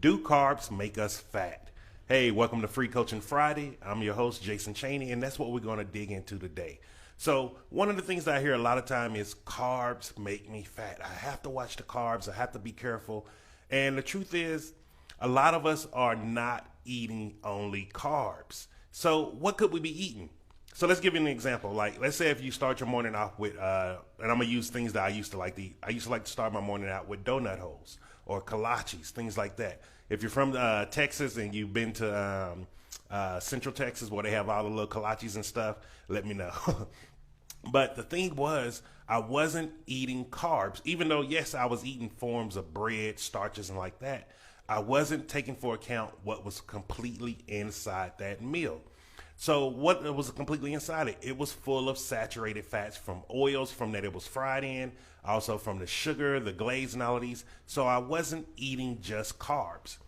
Do carbs make us fat? Hey, welcome to Free Coaching Friday. I'm your host, Jason Chaney, and that's what we're going to dig into today. So one of the things that I hear a lot of time is carbs make me fat. I have to watch the carbs. I have to be careful. And the truth is, a lot of us are not eating only carbs. So what could we be eating? So let's give you an example. Like, let's say if you start your morning off with, and I'm gonna use things that I used to like to eat. I used to like to start my morning out with donut holes or kolaches, things like that. If you're from Texas and you've been to Central Texas where they have all the little kolaches and stuff, let me know. But the thing was, I wasn't eating carbs, even though, yes, I was eating forms of bread, starches, and like that. I wasn't taking for account what was completely inside that meal. So what was completely inside it? It was full of saturated fats from oils, from that it was fried in, also from the sugar, the glaze, and all of these. So I wasn't eating just carbs.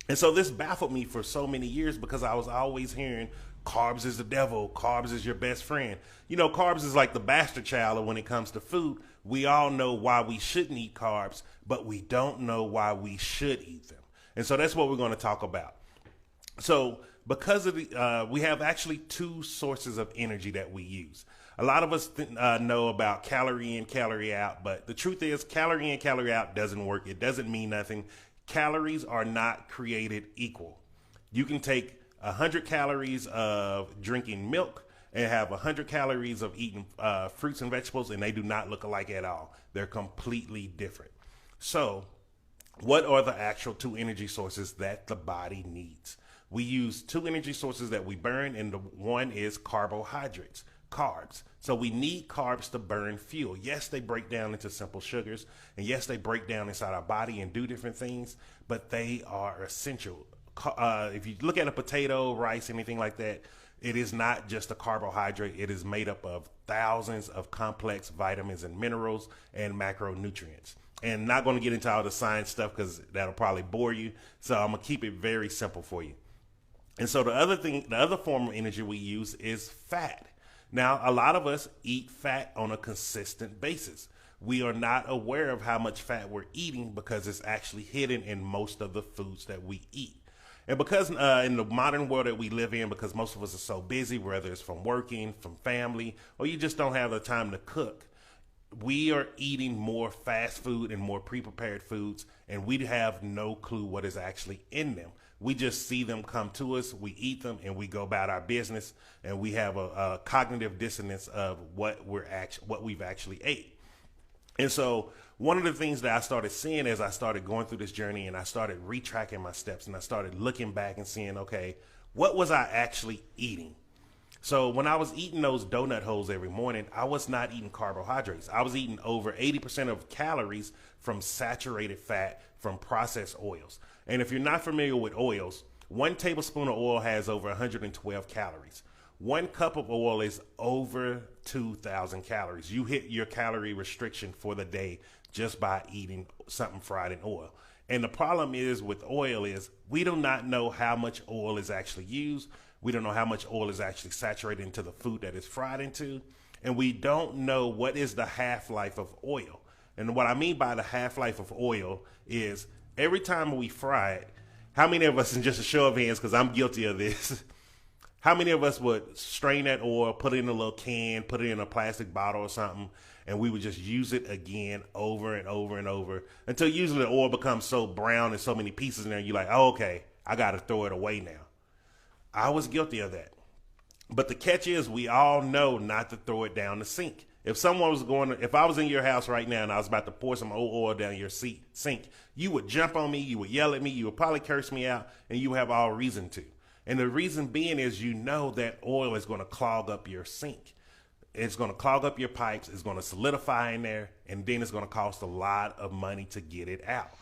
And so this baffled me for so many years because I was always hearing carbs is the devil, carbs is your best friend. You know, carbs is like the bastard child when it comes to food. We all know why we shouldn't eat carbs, but we don't know why we should eat them. And so that's what we're going to talk about. So because of we have actually two sources of energy that we use. A lot of us know about calorie in, calorie out, but the truth is calorie in, calorie out doesn't work. It doesn't mean nothing. Calories are not created equal. You can take 100 calories of drinking milk and have 100 calories of eating fruits and vegetables, and they do not look alike at all. They're completely different. So what are the actual two energy sources that the body needs? We use two energy sources that we burn, and the one is carbohydrates, carbs. So we need carbs to burn fuel. Yes, they break down into simple sugars, and yes, they break down inside our body and do different things, but they are essential. If you look at a potato, rice, anything like that, it is not just a carbohydrate. It is made up of thousands of complex vitamins and minerals and macronutrients. And not going to get into all the science stuff because that'll probably bore you. So I'm going to keep it very simple for you. And so the other form of energy we use is fat. Now, a lot of us eat fat on a consistent basis. We are not aware of how much fat we're eating because it's actually hidden in most of the foods that we eat. And because in the modern world that we live in, because most of us are so busy, whether it's from working, from family, or you just don't have the time to cook, we are eating more fast food and more pre-prepared foods, and we have no clue what is actually in them. We just see them come to us, we eat them, and we go about our business, and we have a cognitive dissonance of what we've actually ate. And so one of the things that I started seeing as I started going through this journey and I started retracking my steps and I started looking back and seeing, okay, what was I actually eating? So when I was eating those donut holes every morning, I was not eating carbohydrates. I was eating over 80% of calories from saturated fat from processed oils. And if you're not familiar with oils, 1 tablespoon of oil has over 112 calories. 1 cup of oil is over 2,000 calories. You hit your calorie restriction for the day just by eating something fried in oil. And the problem is with oil is we do not know how much oil is actually used. We don't know how much oil is actually saturated into the food that it's fried into. And we don't know what is the half-life of oil. And what I mean by the half-life of oil is every time we fry it, how many of us, and just a show of hands, because I'm guilty of this, how many of us would strain that oil, put it in a little can, put it in a plastic bottle or something, and we would just use it again over and over and over until usually the oil becomes so brown and so many pieces in there, you're like, oh, okay, I got to throw it away now. I was guilty of that. But the catch is we all know not to throw it down the sink. If I was in your house right now and I was about to pour some old oil down your sink, you would jump on me, you would yell at me, you would probably curse me out, and you have all reason to. And the reason being is you know that oil is going to clog up your sink. It's going to clog up your pipes. It's going to solidify in there. And then it's going to cost a lot of money to get it out.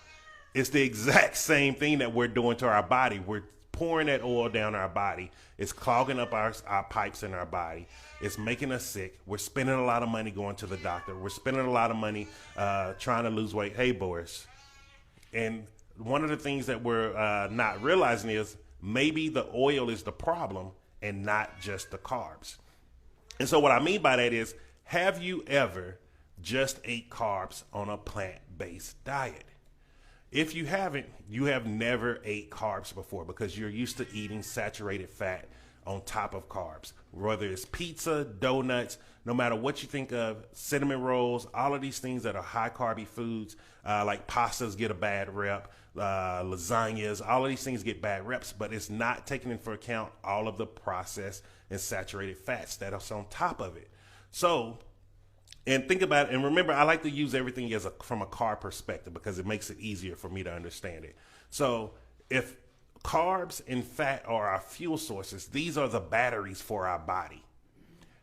It's the exact same thing that we're doing to our body. We're pouring that oil down our body. It's clogging up our pipes in our body. It's making us sick. We're spending a lot of money going to the doctor. We're spending a lot of money trying to lose weight. Hey, Boris. And one of the things that we're not realizing is maybe the oil is the problem and not just the carbs. And so what I mean by that is, have you ever just ate carbs on a plant-based diet? If you haven't, you have never ate carbs before because you're used to eating saturated fat on top of carbs. Whether it's pizza, donuts, no matter what you think of, cinnamon rolls, all of these things that are high carby foods, like pastas get a bad rep, lasagnas, all of these things get bad reps, but it's not taking into account all of the processed and saturated fats that are on top of it. So, and think about it, and remember, I like to use everything from a car perspective because it makes it easier for me to understand it. So if carbs and fat are our fuel sources, these are the batteries for our body.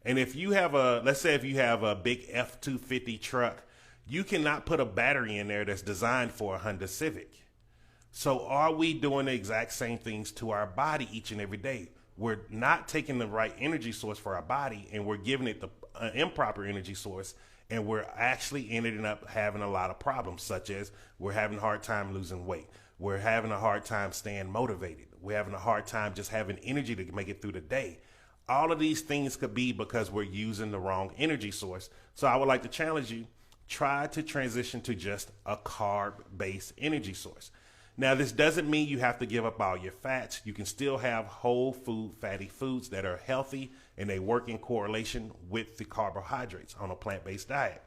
And if you have let's say if you have a big F-250 truck, you cannot put a battery in there that's designed for a Honda Civic. So are we doing the exact same things to our body each and every day? We're not taking the right energy source for our body, and we're giving it the improper energy source, and we're actually ending up having a lot of problems, such as we're having a hard time losing weight. We're having a hard time staying motivated. We're having a hard time just having energy to make it through the day. All of these things could be because we're using the wrong energy source. So I would like to challenge you, try to transition to just a carb-based energy source. Now, this doesn't mean you have to give up all your fats. You can still have whole food fatty foods that are healthy and they work in correlation with the carbohydrates on a plant-based diet.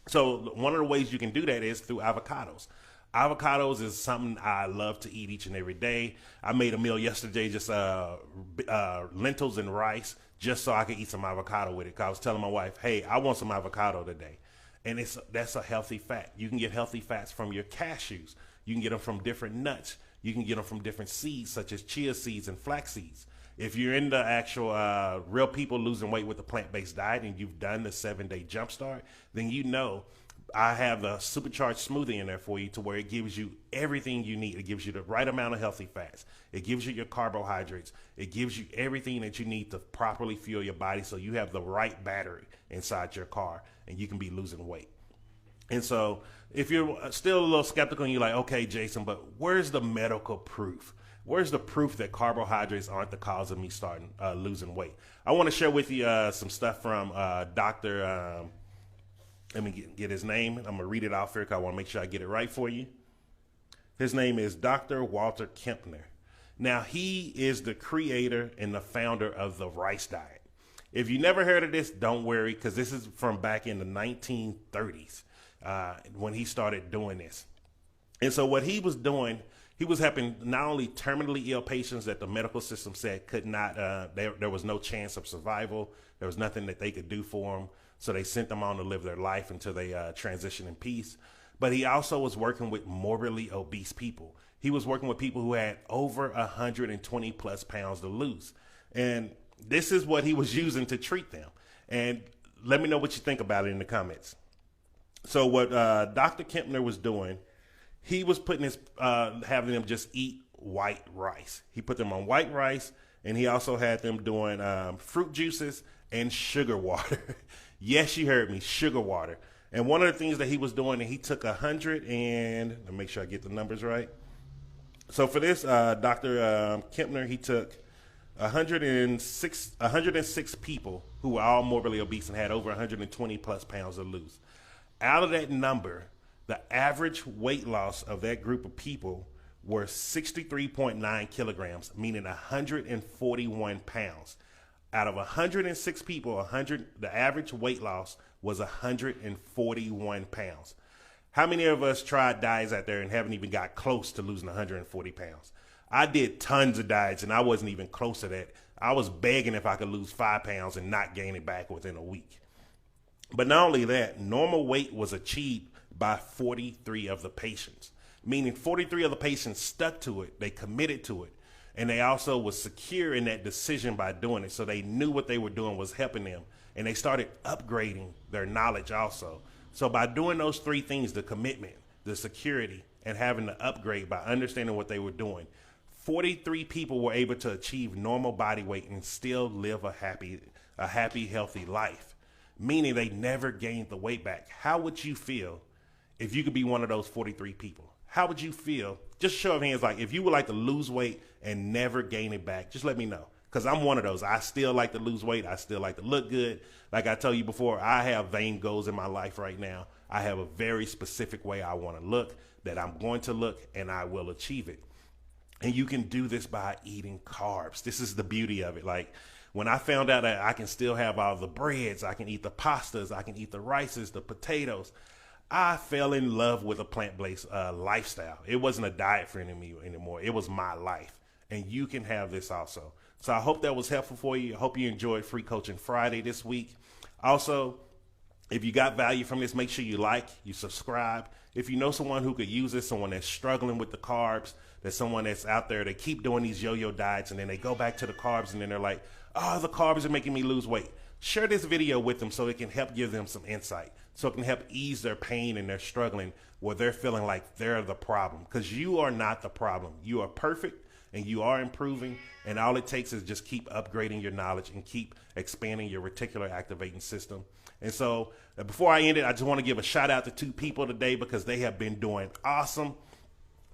So one of the ways you can do that is through avocados. Avocados is something I love to eat each and every day. I made a meal yesterday, just lentils and rice, just so I could eat some avocado with it. 'Cause I was telling my wife, hey, I want some avocado today. And that's a healthy fat. You can get healthy fats from your cashews. You can get them from different nuts. You can get them from different seeds, such as chia seeds and flax seeds. If you're into actual real people losing weight with a plant-based diet and you've done the 7-day jumpstart, then you know I have the supercharged smoothie in there for you to where it gives you everything you need. It gives you the right amount of healthy fats. It gives you your carbohydrates. It gives you everything that you need to properly fuel your body so you have the right battery inside your car and you can be losing weight. And so if you're still a little skeptical and you're like, okay, Jason, but where's the medical proof? Where's the proof that carbohydrates aren't the cause of me starting losing weight? I want to share with you some stuff from Dr. Let me get his name. I'm going to read it out for you because I want to make sure I get it right for you. His name is Dr. Walter Kempner. Now, he is the creator and the founder of the rice diet. If you never heard of this, don't worry, because this is from back in the 1930s. When he started doing this. And so what he was doing, he was helping not only terminally ill patients that the medical system said could not, there was no chance of survival. There was nothing that they could do for them. So they sent them on to live their life until they transition in peace. But he also was working with morbidly obese people. He was working with people who had over 120 plus pounds to lose. And this is what he was using to treat them. And let me know what you think about it in the comments. So what Dr. Kempner was doing, he was putting having them just eat white rice. He put them on white rice, and he also had them doing fruit juices and sugar water. Yes, you heard me, sugar water. And one of the things that he was doing, he took 100 and, let me make sure I get the numbers right. So for this, Dr. Kempner, he took 106 people who were all morbidly obese and had over 120 plus pounds to lose. Out of that number, the average weight loss of that group of people were 63.9 kilograms, meaning 141 pounds. Out of 106 people, the average weight loss was 141 pounds. How many of us tried diets out there and haven't even got close to losing 140 pounds? I did tons of diets and I wasn't even close to that. I was begging if I could lose 5 pounds and not gain it back within a week. But not only that, normal weight was achieved by 43 of the patients, meaning 43 of the patients stuck to it, they committed to it, and they also was secure in that decision by doing it. So they knew what they were doing was helping them, and they started upgrading their knowledge also. So by doing those three things, the commitment, the security, and having the upgrade by understanding what they were doing, 43 people were able to achieve normal body weight and still live a happy, healthy life. Meaning they never gained the weight back. How would you feel if you could be one of those 43 people? How would you feel? Just show of hands, like if you would like to lose weight and never gain it back, just let me know. Because I'm one of those. I still like to lose weight. I still like to look good. Like I told you before, I have vain goals in my life right now. I have a very specific way I want to look, that I'm going to look, and I will achieve it. And you can do this by eating carbs. This is the beauty of it. Like, when I found out that I can still have all the breads, I can eat the pastas, I can eat the rices, the potatoes, I fell in love with a plant-based lifestyle. It wasn't a diet for me anymore. It was my life. And you can have this also. So I hope that was helpful for you. I hope you enjoyed Free Coaching Friday this week. Also, if you got value from this, make sure you like, you subscribe. If you know someone who could use this, someone that's struggling with the carbs, there's someone that's out there, they keep doing these yo-yo diets and then they go back to the carbs and then they're like, oh, the carbs are making me lose weight. Share this video with them so it can help give them some insight, so it can help ease their pain and their struggling where they're feeling like they're the problem, because you are not the problem. You are perfect and you are improving, and all it takes is just keep upgrading your knowledge and keep expanding your reticular activating system. And so before I end it, I just want to give a shout out to two people today because they have been doing awesome.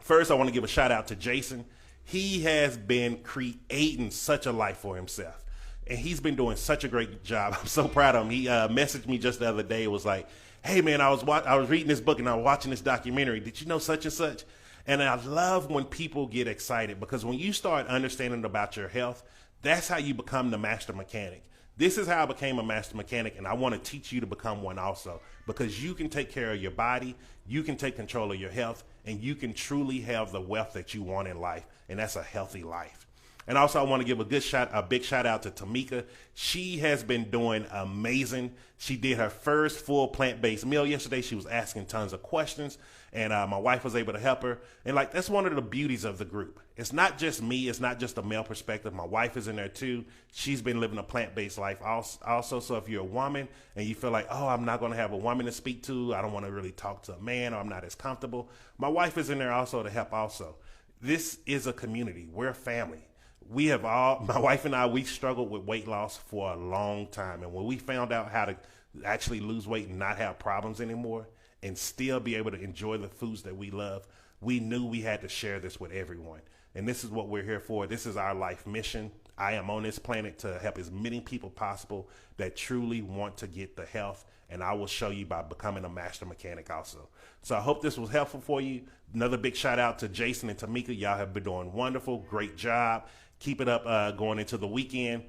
First, I want to give a shout out to Jason. He has been creating such a life for himself, and he's been doing such a great job. I'm so proud of him. He messaged me just the other day. It was like, hey man, I was reading this book and I was watching this documentary. Did you know such and such? And I love when people get excited, because when you start understanding about your health, that's how you become the master mechanic. This is how I became a master mechanic, and I want to teach you to become one also, because you can take care of your body, you can take control of your health, and you can truly have the wealth that you want in life, and that's a healthy life. And also, I want to give a big shout out to Tamika. She has been doing amazing. She did her first full plant-based meal yesterday. She was asking tons of questions, and my wife was able to help her. And like, that's one of the beauties of the group. It's not just me. It's not just a male perspective. My wife is in there too. She's been living a plant-based life also. So if you're a woman and you feel like, oh, I'm not going to have a woman to speak to, I don't want to really talk to a man, or I'm not as comfortable, my wife is in there also to help also. This is a community. We're a family. My wife and I, we struggled with weight loss for a long time. And when we found out how to actually lose weight and not have problems anymore and still be able to enjoy the foods that we love, we knew we had to share this with everyone. And this is what we're here for. This is our life mission. I am on this planet to help as many people possible that truly want to get the health. And I will show you by becoming a master mechanic also. So I hope this was helpful for you. Another big shout out to Jason and Tamika. Y'all have been doing wonderful. Great job. Keep it up going into the weekend.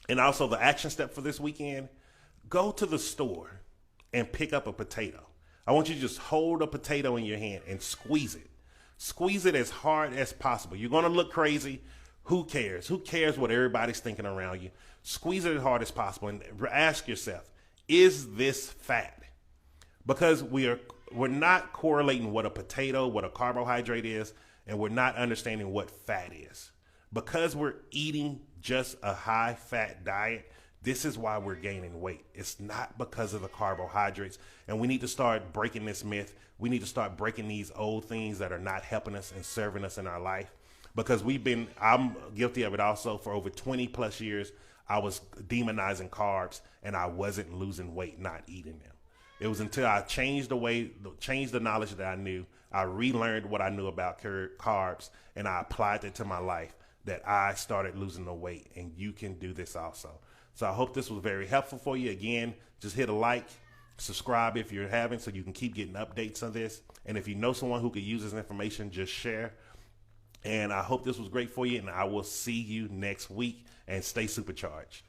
And also the action step for this weekend, go to the store and pick up a potato. I want you to just hold a potato in your hand and squeeze it. Squeeze it as hard as possible. You're going to look crazy. Who cares? Who cares what everybody's thinking around you? Squeeze it as hard as possible and ask yourself, is this fat? Because we're not correlating what a potato, what a carbohydrate is, and we're not understanding what fat is. Because we're eating just a high-fat diet, this is why we're gaining weight. It's not because of the carbohydrates. And we need to start breaking this myth. We need to start breaking these old things that are not helping us and serving us in our life. Because I'm guilty of it also. For over 20 plus years, I was demonizing carbs and I wasn't losing weight, not eating them. It was until I changed the knowledge that I knew, I relearned what I knew about carbs, and I applied it to my life, that I started losing the weight. And you can do this also. So I hope this was very helpful for you. Again, just hit a like, subscribe if you're having, so you can keep getting updates on this. And if you know someone who could use this information, just share. And I hope this was great for you, and I will see you next week, and stay supercharged.